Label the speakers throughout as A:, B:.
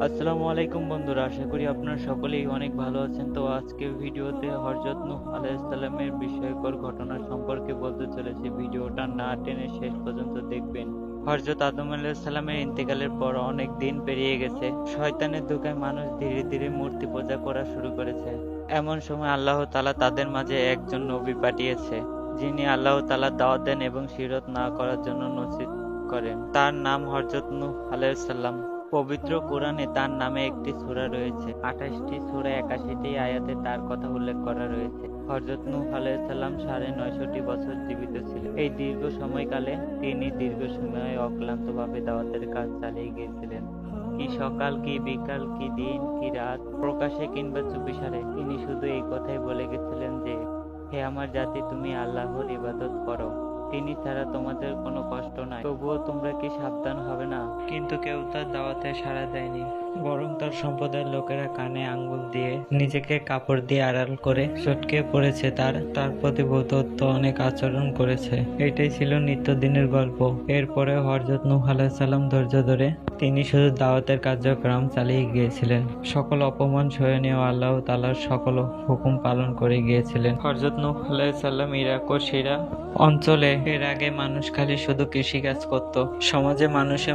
A: আসসালামু আলাইকুম বন্ধুরা, আশা করি আপনারা সকলেই অনেক ভালো আছেন। তো আজকে ভিডিওতে হযরত নূহ আলাইহিস সালামের বিস্ময়কর ঘটনা সম্পর্কে বলতে চলেছি। ভিডিওটা না টেনে শেষ পর্যন্ত দেখবেন। হযরত আদম আলাইহিস সালামের ইন্তেকালের পর অনেক দিন পেরিয়ে গেছে। শয়তানের ধোঁকায় মানুষ ধীরে ধীরে মূর্তি পূজা করা শুরু করেছে। এমন সময় আল্লাহ তাআলা তাদের মাঝে একজন নবী পাঠিয়েছে, যিনি আল্লাহ তাআলা দাওয়াত দেন এবং শিরক না করার জন্য নসিহত করেন। তার নাম হযরত নূহ আলাইহিস সালাম। পবিত্র কোরআনে তার নামে একটি সূরা রয়েছে। ২৮টি সূরায় ৮১টি আয়াতে তার কথা উল্লেখ করা রয়েছে। হযরত নূহ আলাইহিস সালাম ৯৫০ বছর জীবিত ছিলেন। এই দীর্ঘ সময়কালে তিনি দীর্ঘ সময় অক্লান্তভাবে দাওয়াতের কাজ চালিয়ে গিয়েছিলেন। কি সকাল, কি বিকাল, কি দিন, কি রাত, প্রকাশ্যে কিংবা চুপিসারে তিনি শুধু এই কথাই বলে গেছিলেন যে, হে আমার জাতি, তুমি আল্লাহর ইবাদত করো, তিনি ছাড়া তোমাদের কোনো কষ্ট নাই। তবুও তোমরা কি সাবধান হবে না? কিন্তু কেউ তার দাওয়াতে সাড়া দেয়নি, বরং তার সম্প্রদায়ের লোকেরা কানে আঙ্গুল দিয়ে নিজেকে কাপড় দিয়ে আড়াল করে সটকে পড়েছে, তার প্রতি ভূতত্ব অনেক আচরণ করেছে। এটাই ছিল নিত্যদিনের গল্প। এরপরে হযরত নূহ আলাইহিস সালাম ধৈর্য ধরে তিনি শুধু দাওয়াতের কার্যক্রম চালিয়ে গিয়েছিলেন। সকল অপমান সয়ে নিয়েও আল্লাহ তাআলার সকল হুকুম পালন করে গিয়েছিলেন। হযরত নূহ আলাইহিস সালাম ইরাক ও সিরিয়া অঞ্চলে এর আগে মানুষ খালি শুধু কৃষিকাজ করত। সমাজে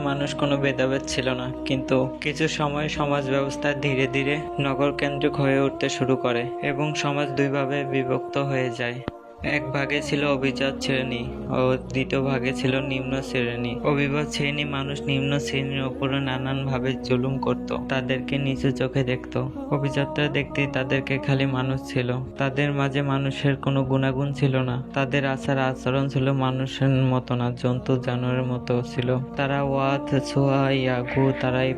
A: মানুষ কোনো ভেদাভেদ ছিল না। কিন্তু কিছু সময় সমাজ ব্যবস্থা ধীরে ধীরে নগর কেন্দ্রিক হয়ে উঠতে শুরু করে এবং সমাজ দুই ভাগে বিভক্ত হয়ে যায়। এক ভাগে ছিল অভিজাত শ্রেণী ও দ্বিতীয় ভাগে ছিল নিম্ন শ্রেণী। অভিজাত শ্রেণী মানুষ নিম্ন শ্রেণীর উপরে নানান ভাবে জুলুম করত, তাদেরকে নিচু চোখে দেখত। অভিজাতরা দেখতে তাদেরকে খালি মানুষ ছিল, তাদের মাঝে মানুষের কোনো গুণাগুণ ছিল না। তাদের আচার আচরণ ছিল মানুষের মতো না, জন্তু জানোয়ারের মতো ছিল। তারা ওয়াত, সোয়া, ইয়াগু, তারা এই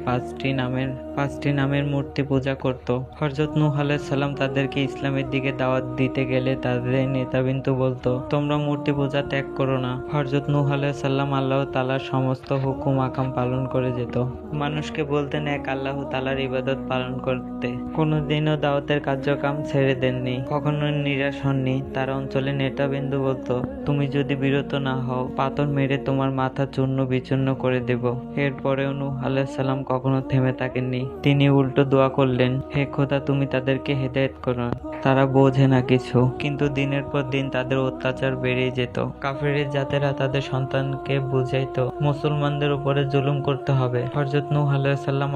A: পাঁচটি নামের মূর্তি পূজা করত। হযরত নূহ আলাইহিস সালাম তাদেরকে ইসলামের দিকে দাওয়াত দিতে গেলে তাদের নেতাবিন্দু বলতো, তোমরা মূর্তি পূজা ত্যাগ করো না। হযরত নূহ আলাইহিস সালাম আল্লাহ তাআলার সমস্ত হুকুম আকাম পালন করে যেত। মানুষকে বলতেন এক আল্লাহ তাআলার ইবাদত পালন করতে। কোনোদিনও দাওয়াতের কার্যক্রম ছেড়ে দেননি, কখনো নিরাশ হননি। তার অঞ্চলে নেতাবিন্দু বলতো, তুমি যদি বিরত না হও, পাথর মেরে তোমার মাথা চূর্ণ বিচূর্ণ করে দেব। এরপরেও নূহ আলাইহিস সালাম কখনো থেমে থাকেননি। তিনি উল্টো দোয়া করলেন, হে খোদা, তুমি তাদেরকে হেদায়েত করো। তারা বোঝে না কিছু, কিন্তু দিনের পর দিন তাদের অত্যাচার বেড়েই যেত। কাফির জাতেরা তাদের সন্তানকে বুঝাইতো মুসলমানদের উপরে জুলুম করতে হবে। হযরত নূহ আলাইহিস সালাম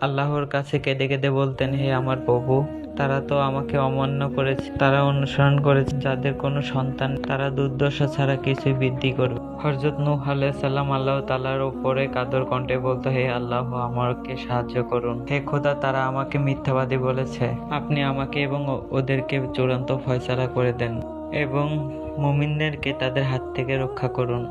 A: আল্লাহর কাছে কেঁদে কেঁদে বলতেন, হে আমার প্রভু, তারা তো আমাকে অমান্য করেছে, তারা অনুসরণ করেছে যাদের কোনো সন্তান, তারা দুর্দশা ছাড়া কিছুই বৃদ্ধি করবে। হযরত নূহ আলাইহিস সালাম আল্লাহ তাআলার উপরে কাতর কণ্ঠে বলতো, হে আল্লাহ, আমাকে সাহায্য করুন। হে খোদা, তারা আমাকে মিথ্যাবাদী বলেছে, আপনি আমাকে এবং ওদেরকে চূড়ান্ত ফয়সালা করে দেন এবং মুমিনদেরকে তাদের হাত থেকে রক্ষা করুন।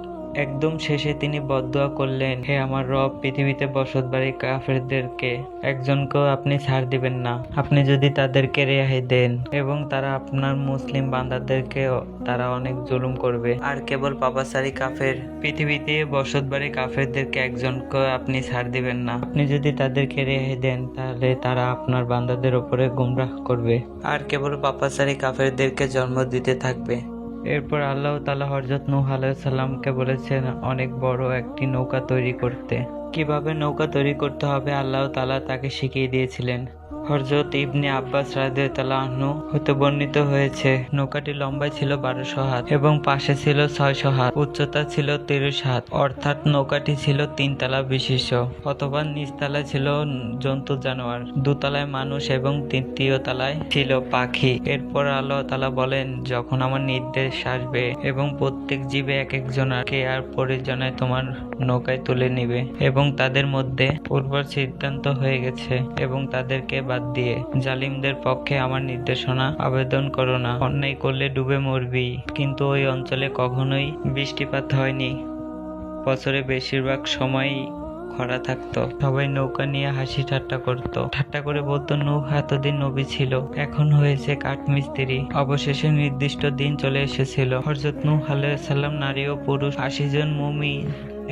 A: একদম শেষে তিনি বদদোয়া করলেন, হে আমার রব, পৃথিবীতে বসতবাড়ি কাফেরদেরকে একজনকেও আপনি ছাড় দিবেন না। আপনি যদি তাদেরকে রেহাই দেন এবং তারা আপনার মুসলিম বান্দাদেরকে তারা অনেক জুলুম করবে। আর কেবল পাপাচারী কাফের, পৃথিবীতে বসতবাড়ি কাফেরদেরকে একজনকেও আপনি ছাড় দিবেন না। আপনি যদি তাদেরকে রেহাই দেন, তাহলে তারা আপনার বান্দাদের উপরে গুমরাহ করবে আর কেবল পাপাচারী কাফেরদেরকে জন্ম দিতে থাকবে। এরপর আল্লাহ তাআলা হযরত নূহ আলাইহিস সালামকে বলেছেন অনেক বড় একটি নৌকা তৈরি করতে। কিভাবে নৌকা তৈরি করতে হবে আল্লাহ তাআলা তাকে শিখিয়ে দিয়েছিলেন। হযরত ইবনে আব্বাস রাদিয়াল্লাহু আনহু হতে বর্ণিত হয়েছে, নৌকাটি লম্বায় ছিল ১২০০ হাত এবং পাশে ছিল ৬০০ হাত, উচ্চতা ছিল ৩০ হাত। অর্থাৎ নৌকাটি ছিল ৩ তলা বিশিষ্ট, অথবা নিচতলায় ছিল জন্তু জানোয়ার, দোতলায় মানুষ এবং তৃতীয় তলায় ছিল পাখি। এরপর আল্লাহ তাআলা বলেন, যখন আমার নির্দেশ আসবে এবং প্রত্যেক জীবে এক একজনকে আর পরিজনায় তোমার নৌকায় তুলে নিবে এবং তাদের মধ্যে পূর্বর সিদ্ধান্ত হয়ে গেছে এবং তাদেরকে বাদ দিয়ে জালিমদের পক্ষে আমার নির্দেশনা আবেদন করো না। অন্যায় করলে ডুবে মরবি। কিন্তু ওই অঞ্চলে কখনোই বৃষ্টিপাত হয়নি, বছরে বেশিরভাগ সময়ই খরা থাকতো। সবাই নৌকা নিয়ে হাসি ঠাট্টা করতো, ঠাট্টা করে বলতো, নূহ এতদিন নবী ছিল, এখন হয়েছে কাঠমিস্ত্রি। অবশেষে নির্দিষ্ট দিন চলে এসেছিল। হযরত নূহ আলাইহিস সালাম নারী ও পুরুষ ৮০ জন মুমিন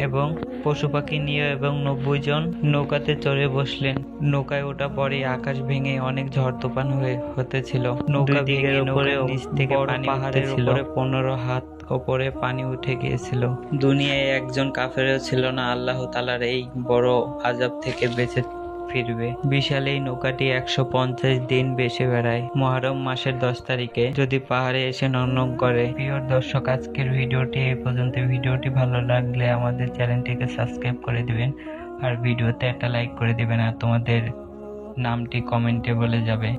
A: এবং পশু পাখি নিয়ে এবং ৯০ জন নৌকাতে চড়ে বসলেন। নৌকায় ওঠা পরে আকাশ ভেঙে অনেক ঝড় তুফান হতেছিল। নৌকা ভেঙে নিচ থেকে পানি উঠতেছিল। ১৫ হাত ওপরে পানি উঠে গিয়েছিল। দুনিয়ায় একজন কাফেরও ছিল না আল্লাহ তাআলার এই বড় আযাব থেকে বেঁচে ফিরবে। বিশাল এই নৌকাটি 150 দিন ভেসে বেড়ায় মুহররম মাসের 10 তারিখে যদি পাহাড়ে এসে নক করে। প্রিয় দর্শক, আজকের ভিডিওটি এই পর্যন্ত। ভিডিওটি ভালো লাগলে আমাদের চ্যানেলটিকে সাবস্ক্রাইব করে দিবেন আর ভিডিওতে একটা লাইক করে দিবেন আর তোমাদের নামটি কমেন্টে বলে যাবে।